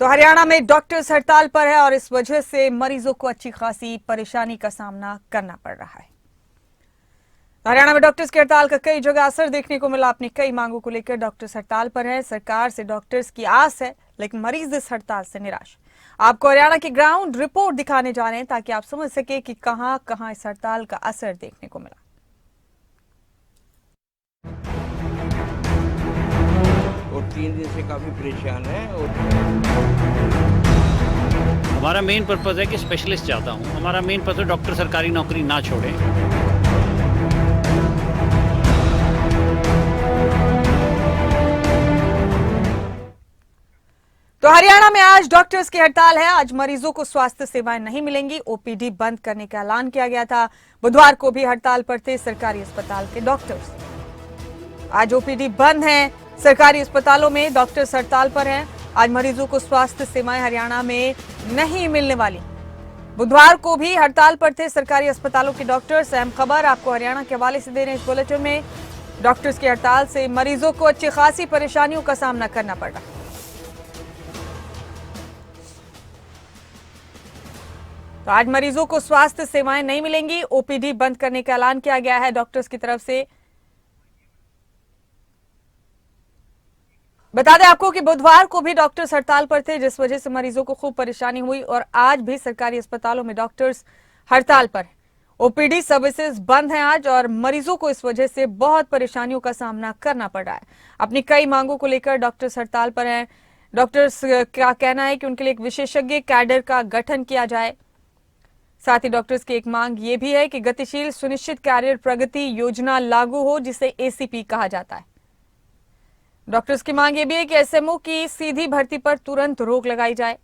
तो हरियाणा में डॉक्टर्स हड़ताल पर है और इस वजह से मरीजों को अच्छी खासी परेशानी का सामना करना पड़ रहा है। हरियाणा में डॉक्टर्स की हड़ताल का कई जगह असर देखने को मिला। अपनी कई मांगों को लेकर डॉक्टर्स हड़ताल पर हैं। सरकार से डॉक्टर्स की आस है, लेकिन मरीज इस हड़ताल से निराश। आपको हरियाणा की ग्राउंड रिपोर्ट दिखाने जा रहे हैं ताकि आप समझ सके कि कहां कहां इस हड़ताल का असर देखने को मिला। और 3 दिन से काफी परेशान है। और हमारा मेन पर्पज़ है कि स्पेशलिस्ट चाहता हूँ। हमारा मेन पर्पज़ डॉक्टर सरकारी नौकरी ना छोड़ें। तो हरियाणा में आज डॉक्टर्स की हड़ताल है। आज मरीजों को स्वास्थ्य सेवाएं नहीं मिलेंगी। ओपीडी बंद करने का ऐलान किया गया था। बुधवार को भी हड़ताल पर थे सरकारी अस्पताल के डॉक्टर्स। आज ओपीडी बंद है। सरकारी अस्पतालों में डॉक्टर्स हड़ताल पर हैं। आज मरीजों को स्वास्थ्य सेवाएं हरियाणा में नहीं मिलने वाली। बुधवार को भी हड़ताल पर थे सरकारी अस्पतालों के डॉक्टर्स। अहम खबर आपको हरियाणा के हवाले से दे रहे हैं इस बुलेटिन में। डॉक्टर्स की हड़ताल से मरीजों को अच्छी खासी परेशानियों का सामना करना पड़ रहा है। तो आज मरीजों को स्वास्थ्य सेवाएं नहीं मिलेंगी। ओपीडी बंद करने का ऐलान किया गया है डॉक्टर्स की तरफ से। बता दें आपको कि बुधवार को भी डॉक्टर्स हड़ताल पर थे, जिस वजह से मरीजों को खूब परेशानी हुई और आज भी सरकारी अस्पतालों में डॉक्टर्स हड़ताल पर हैं। ओपीडी सर्विसेज बंद हैं आज और मरीजों को इस वजह से बहुत परेशानियों का सामना करना पड़ रहा है। अपनी कई मांगों को लेकर डॉक्टर्स हड़ताल पर हैं। डॉक्टर्स का कहना है कि उनके लिए एक विशेषज्ञ कैडर का गठन किया जाए। साथ ही डॉक्टर्स की एक मांग ये भी है कि गतिशील सुनिश्चित कैरियर प्रगति योजना लागू हो, जिसे एसीपी कहा जाता है। डॉक्टर्स की मांग ये भी है कि एसएमओ की सीधी भर्ती पर तुरंत रोक लगाई जाए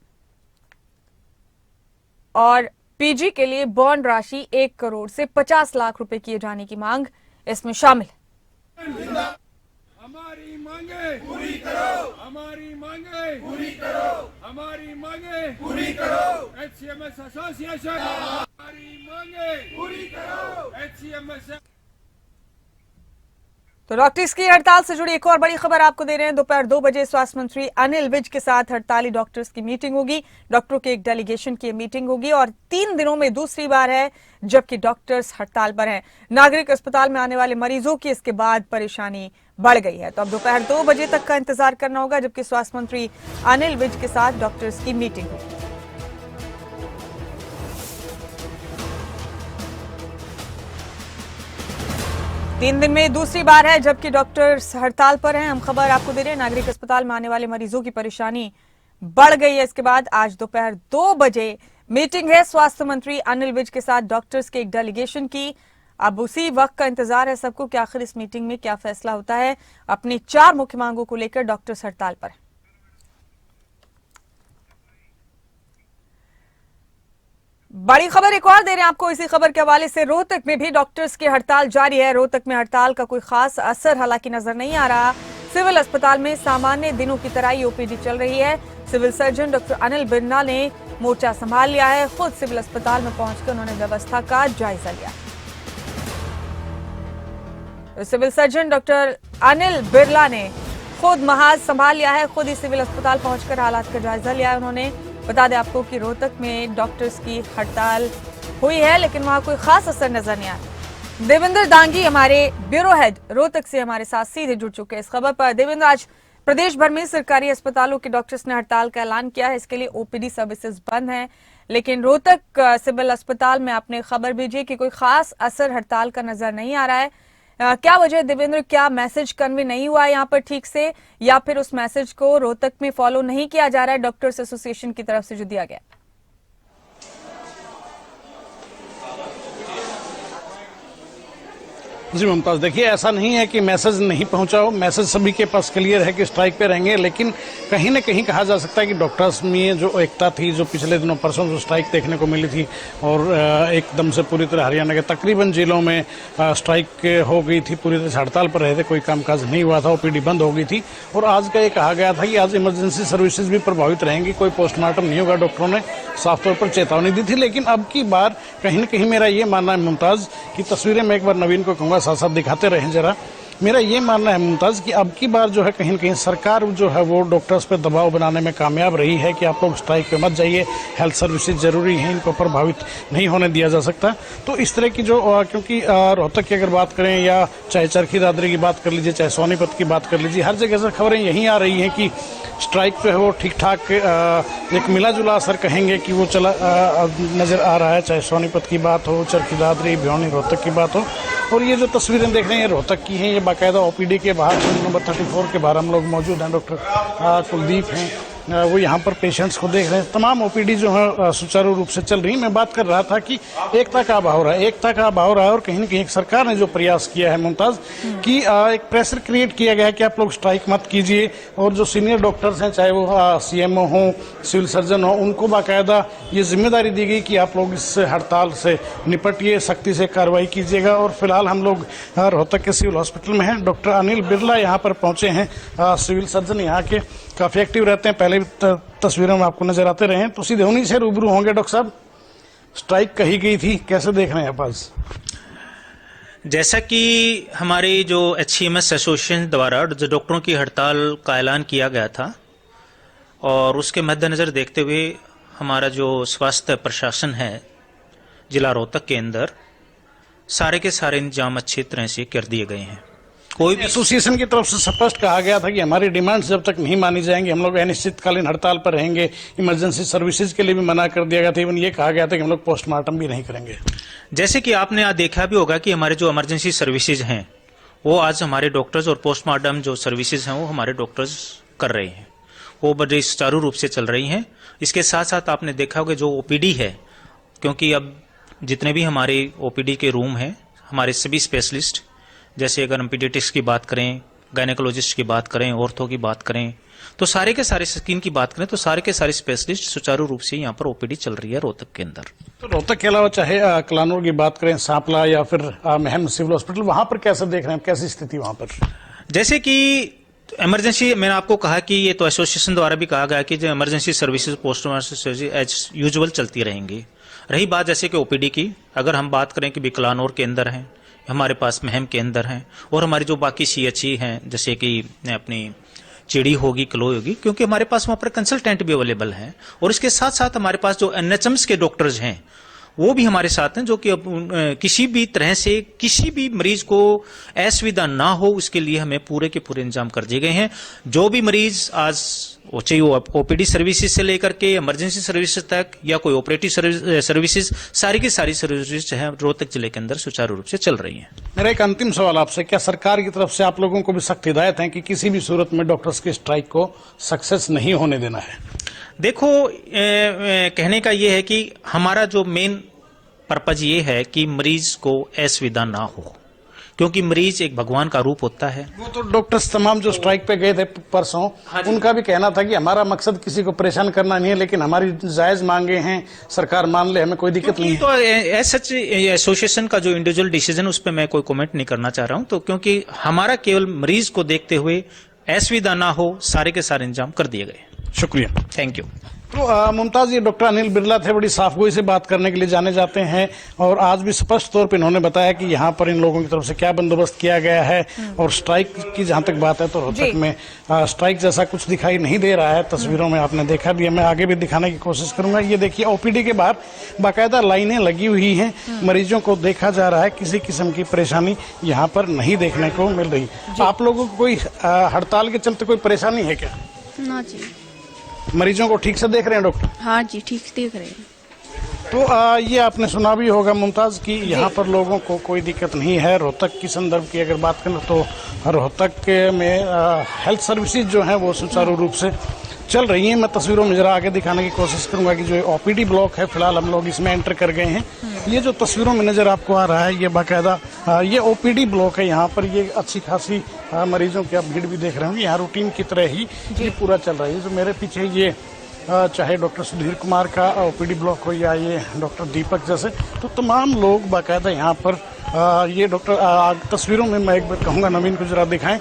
और पीजी के लिए बॉन्ड राशि 1 करोड़ से 50 लाख रुपए किए जाने की मांग इसमें शामिल है। हमारी मांगे पूरी करो, हमारी मांगे पूरी करो, हमारी मांगे पूरी करो। एचसीएमएस एसोसिएशन हमारी मांगे पूरी करो। एचसीएमएस। तो डॉक्टर्स की हड़ताल से जुड़ी एक और बड़ी खबर आपको दे रहे हैं। दोपहर 2 बजे स्वास्थ्य मंत्री अनिल विज के साथ हड़ताली डॉक्टर्स की मीटिंग होगी। डॉक्टरों के एक डेलीगेशन की मीटिंग होगी और 3 दिनों में दूसरी बार है जबकि डॉक्टर्स हड़ताल पर हैं। नागरिक अस्पताल में आने वाले मरीजों की इसके बाद परेशानी बढ़ गई है। तो अब दोपहर 2 बजे तक का इंतजार करना होगा जबकि स्वास्थ्य मंत्री अनिल विज के साथ डॉक्टर्स की मीटिंग होगी। तीन दिन में दूसरी बार है जबकि डॉक्टर्स हड़ताल पर हैं। हम खबर आपको दे रहे हैं, नागरिक अस्पताल में आने वाले मरीजों की परेशानी बढ़ गई है। इसके बाद आज दोपहर 2 बजे मीटिंग है स्वास्थ्य मंत्री अनिल विज के साथ डॉक्टर्स के एक डेलीगेशन की। अब उसी वक्त का इंतजार है सबको कि आखिर इस मीटिंग में क्या फैसला होता है। अपनी 4 मुख्य मांगों को लेकर डॉक्टर्स हड़ताल पर है। बड़ी खबर एक और दे रहे हैं आपको इसी खबर के हवाले से। रोहतक में भी डॉक्टर्स की हड़ताल जारी है। रोहतक में हड़ताल का कोई खास असर हालांकि नजर नहीं आ रहा। सिविल अस्पताल में सामान्य दिनों की तरह ही ओपीडी चल रही है। Civil surgeon doctor Anil Birla ने मोर्चा संभाल लिया है। खुद सिविल अस्पताल में पहुंचकर उन्होंने व्यवस्था का जायजा लिया। Civil surgeon doctor Anil Birla ने खुद महाज संभाल लिया है। खुद ही सिविल अस्पताल पहुंचकर हालात का जायजा लिया है उन्होंने। बता दें आपको कि रोहतक में डॉक्टर्स की हड़ताल हुई है लेकिन वहां कोई खास असर नजर नहीं आया। देवेंद्र दांगी हमारे ब्यूरो हेड रोहतक से हमारे साथ सीधे जुड़ चुके हैं इस खबर पर। देवेंद्र, आज प्रदेश भर में सरकारी अस्पतालों के डॉक्टर्स ने हड़ताल का ऐलान किया है। इसके लिए ओपीडी सर्विसेज बंद हैं, लेकिन रोहतक सिविल अस्पताल में आपने खबर भेजी है कि कोई खास असर हड़ताल का नजर नहीं आ रहा है। क्या वजह देवेंद्र, क्या मैसेज कन्वे नहीं हुआ है यहाँ पर ठीक से, या फिर उस मैसेज को रोहतक में फॉलो नहीं किया जा रहा है डॉक्टर्स एसोसिएशन की तरफ से जो दिया गया? जी मुमताज, देखिए ऐसा नहीं है कि मैसेज नहीं पहुंचा हो। मैसेज सभी के पास क्लियर है कि स्ट्राइक पे रहेंगे, लेकिन कहीं न कहीं कहा जा सकता है कि डॉक्टर्स में जो एकता थी, जो पिछले दिनों परसों जो स्ट्राइक देखने को मिली थी और एकदम से पूरी तरह हरियाणा के तकरीबन जिलों में स्ट्राइक हो गई थी, पूरी तरह से हड़ताल पर रहे थे, कोई कामकाज नहीं हुआ था, ओपीडी बंद हो गई थी। और आज का ये कहा गया था कि आज इमरजेंसी सर्विसेज भी प्रभावित रहेंगी, कोई पोस्टमार्टम नहीं होगा। डॉक्टरों ने साफ तौर पर चेतावनी दी थी, लेकिन अब की बार कहीं न कहीं मेरा ये मानना है मुमताज की तस्वीरें मैं एक बार नवीन को कहूँगा साथ साथ दिखाते रहें जरा, मेरा ये मानना है मुमताज़ कि अब की बार जो है कहीं न कहीं सरकार जो है वो डॉक्टर्स पे दबाव बनाने में कामयाब रही है कि आप लोग स्ट्राइक पे मत जाइए, हेल्थ सर्विसेज ज़रूरी हैं, इनको प्रभावित नहीं होने दिया जा सकता। तो इस तरह की जो क्योंकि रोहतक की अगर बात करें या चाहे चरखी दादरी की बात कर लीजिए, चाहे सोनीपत की बात कर लीजिए, हर जगह से खबरें यही आ रही हैं कि स्ट्राइक जो है वो ठीक ठाक एक मिला जुला असर कहेंगे कि वो चला नज़र आ रहा है, चाहे सोनीपत की बात हो, चरखी दादरी, भिवानी, रोहतक की बात हो। और ये जो तस्वीरें देख रहे हैं ये रोहतक की हैं, ये बाकायदा ओपीडी के बाहर नंबर 34 के बाहर हम लोग मौजूद हैं। डॉक्टर कुलदीप हैं, वो यहाँ पर पेशेंट्स को देख रहे हैं। तमाम ओपीडी जो है सुचारू रूप से चल रही है। मैं बात कर रहा था कि एकता का अभाव रहा है, एकता का अभाव रहा है और कहीं न कहीं सरकार ने जो प्रयास किया है मुमताज़ कि एक प्रेशर क्रिएट किया गया है कि आप लोग स्ट्राइक मत कीजिए, और जो सीनियर डॉक्टर्स हैं चाहे वो सीएमओ हों, सिविल सर्जन हों, उनको बाकायदा ये जिम्मेदारी दी गई कि आप लोग इस हड़ताल से निपटिए, सख्ती से कार्रवाई कीजिएगा। और फिलहाल हम लोग रोहतक के सिविल हॉस्पिटल में हैं। डॉक्टर अनिल बिरला यहाँ पर पहुँचे हैं, सिविल सर्जन यहाँ के काफ़ी एक्टिव रहते हैं, पहले भी तस्वीरों में आपको नजर आते रहे हैं। तो सीधे उन्हीं से रूबरू होंगे। डॉक्टर साहब, स्ट्राइक कही गई थी, कैसे देख रहे हैं आप आज? जैसा कि हमारी जो HCMS एसोसिएशन द्वारा जो डॉक्टरों की हड़ताल का ऐलान किया गया था और उसके मद्देनज़र देखते हुए हमारा जो स्वास्थ्य प्रशासन है जिला रोहतक के अंदर सारे के सारे इंतजाम अच्छी तरह से कर दिए गए हैं। कोई भी एसोसिएशन की तरफ से स्पष्ट कहा गया था कि हमारी डिमांड्स जब तक नहीं मानी जाएंगी हम लोग अनिश्चितकालीन हड़ताल पर रहेंगे। इमरजेंसी सर्विसेज के लिए भी मना कर दिया गया था। इवन ये कहा गया था कि हम लोग पोस्टमार्टम भी नहीं करेंगे। जैसे कि आपने आज देखा भी होगा कि हमारे जो इमरजेंसी सर्विसेज हैं वो आज हमारे डॉक्टर्स और पोस्टमार्टम जो सर्विसेज हैं वो हमारे डॉक्टर्स कर रहे हैं, वो बड़े सुचारू रूप से चल रही हैं। इसके साथ साथ आपने देखा होगा जो ओपीडी है, क्योंकि अब जितने भी हमारे ओपीडी के रूम हैं, हमारे सभी स्पेशलिस्ट, जैसे अगर हम पीडियाट्रिक्स की बात करें, गायनेकोलॉजिस्ट की बात करें, ऑर्थो की बात करें, तो सारे के सारे स्किन की बात करें तो सारे के सारे स्पेशलिस्ट सुचारू रूप से यहाँ पर ओपीडी चल रही है रोहतक के अंदर। तो रोहतक के अलावा चाहे कलानौर की बात करें, सांपला या फिर महम सिविल हॉस्पिटल, वहां पर कैसे देख रहे हैं, कैसी स्थिति वहां पर? जैसे कि इमरजेंसी, मैंने आपको कहा कि ये तो एसोसिएशन द्वारा भी कहा गया कि जो emergency services postmortem services as usual चलती रहेंगी। रही बात जैसे कि ओपीडी की, अगर हम बात करें कि भी कलानौर के अंदर हैं, हमारे पास महम के अंदर हैं, और हमारी जो बाकी CHE हैं जैसे कि अपनी चिड़ी होगी, कलोई होगी, क्योंकि हमारे पास वहाँ पर कंसल्टेंट भी अवेलेबल हैं। और इसके साथ साथ हमारे पास जो NHMs के डॉक्टर्स हैं वो भी हमारे साथ हैं, जो कि किसी भी तरह से किसी भी मरीज को असुविधा ना हो उसके लिए हमें पूरे के पूरे इंतजाम कर दिए गए हैं। जो भी मरीज आज चाहे वो ओपीडी सर्विसेज से लेकर के इमरजेंसी सर्विसेज तक या कोई ऑपरेटिव सर्विसेज, सारी की सारी सर्विसेज जो है रोहतक जिले के अंदर सुचारू रूप से चल रही हैं। मेरा एक अंतिम सवाल आपसे, क्या सरकार की तरफ से आप लोगों को भी सख्त हिदायत है कि किसी भी सूरत में डॉक्टर्स के स्ट्राइक को सक्सेस नहीं होने देना है? देखो, कहने का ये है कि हमारा जो मेन पर्पज ये है कि मरीज को असुविधा ना हो, क्योंकि मरीज एक भगवान का रूप होता है। वो तो डॉक्टर्स तमाम जो स्ट्राइक पे गए थे परसों, उनका भी कहना था कि हमारा मकसद किसी को परेशान करना नहीं है, लेकिन हमारी जायज मांगे हैं, सरकार मान ले, हमें कोई दिक्कत नहीं है। तो एज सच एसोसिएशन का जो इंडिविजुअल डिसीजन उस पर मैं कोई कमेंट नहीं करना चाह रहा हूं, तो क्योंकि हमारा केवल मरीज को देखते हुए असुविधा ना हो सारे के सारे इंतजाम कर दिए गए। शुक्रिया, थैंक यू। तो मुमताज, ये डॉक्टर अनिल बिरला थे, बड़ी साफगोई से बात करने के लिए जाने जाते हैं, और आज भी स्पष्ट तौर पे इन्होंने बताया कि यहाँ पर इन लोगों की तरफ से क्या बंदोबस्त किया गया है। और स्ट्राइक की जहाँ तक बात है तो रोहतक में स्ट्राइक जैसा कुछ दिखाई नहीं दे रहा है। तस्वीरों में आपने देखा भी है, मैं आगे भी दिखाने की कोशिश करूंगा। ये देखिए, ओपीडी के बाहर बाकायदा लाइनें लगी हुई हैं, मरीजों को देखा जा रहा है, किसी किस्म की परेशानी यहाँ पर नहीं देखने को मिल रही। आप लोगों को कोई हड़ताल के चलते कोई परेशानी है क्या? ना जी। मरीजों को ठीक से देख रहे हैं डॉक्टर? हाँ जी, ठीक से देख रहे हैं। तो ये आपने सुना भी होगा मुमताज कि यहाँ पर लोगों को कोई दिक्कत नहीं है। रोहतक की संदर्भ की अगर बात करें तो रोहतक में हेल्थ सर्विसेज जो हैं वो सुचारू रूप से चल रही हैं। मैं तस्वीरों में जरा आगे दिखाने की कोशिश करूंगा कि जो ओपीडी ब्लॉक है, फिलहाल हम लोग इसमें एंटर कर गए हैं। ये जो तस्वीरों में नजर आपको आ रहा है, ये बाकायदा ये ओपीडी ब्लॉक है। यहाँ पर ये अच्छी खासी मरीजों की आप भीड़ भी देख रहे होंगे। यहाँ रूटीन की तरह ही ये पूरा चल रहा है। जो मेरे पीछे ये चाहे डॉक्टर सुधीर कुमार का ओपीडी ब्लॉक हो या ये डॉक्टर दीपक जैसे, तो तमाम लोग बाकायदा यहाँ पर ये डॉक्टर तस्वीरों में मैं एक बार कहूँगा नवीन को जरा दिखाएं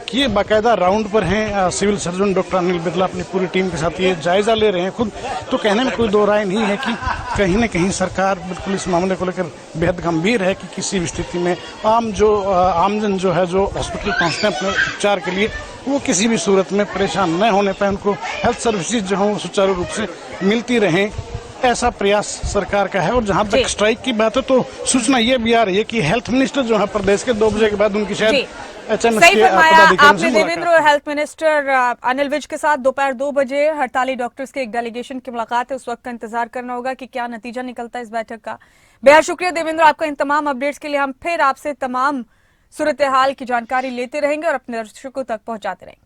कि ये बाकायदा राउंड पर हैं। Civil surgeon doctor Anil Birla अपनी पूरी टीम के साथ ये जायजा ले रहे हैं खुद। तो कहने में कोई दो राय नहीं है कि कहीं न कहीं सरकार बिल्कुल इस मामले को लेकर बेहद गंभीर है कि किसी भी स्थिति में आमजन जो है जो हॉस्पिटल पहुँचते हैं अपने उपचार के लिए, वो किसी भी सूरत में परेशान न होने पाए, उनको हेल्थ सर्विसेज जो हों सुचारू रूप से मिलती रहें, ऐसा प्रयास सरकार का है। और जहां तक स्ट्राइक की बात है तो सूचना ये भी आ रही है कि हेल्थ मिनिस्टर जो है प्रदेश के 2 बजे के बाद उनकी शायद सही फरमाया आपने देवेंद्र। हेल्थ मिनिस्टर अनिल विज के साथ दोपहर 2 बजे हड़ताली डॉक्टर्स के एक डेलीगेशन की मुलाकात है। उस वक्त का इंतजार करना होगा कि क्या नतीजा निकलता है इस बैठक का। बेहद शुक्रिया देवेंद्र आपका इन तमाम अपडेट्स के लिए। हम फिर आपसे तमाम सूरत हाल की जानकारी लेते रहेंगे और अपने दर्शकों तक पहुंचाते रहेंगे।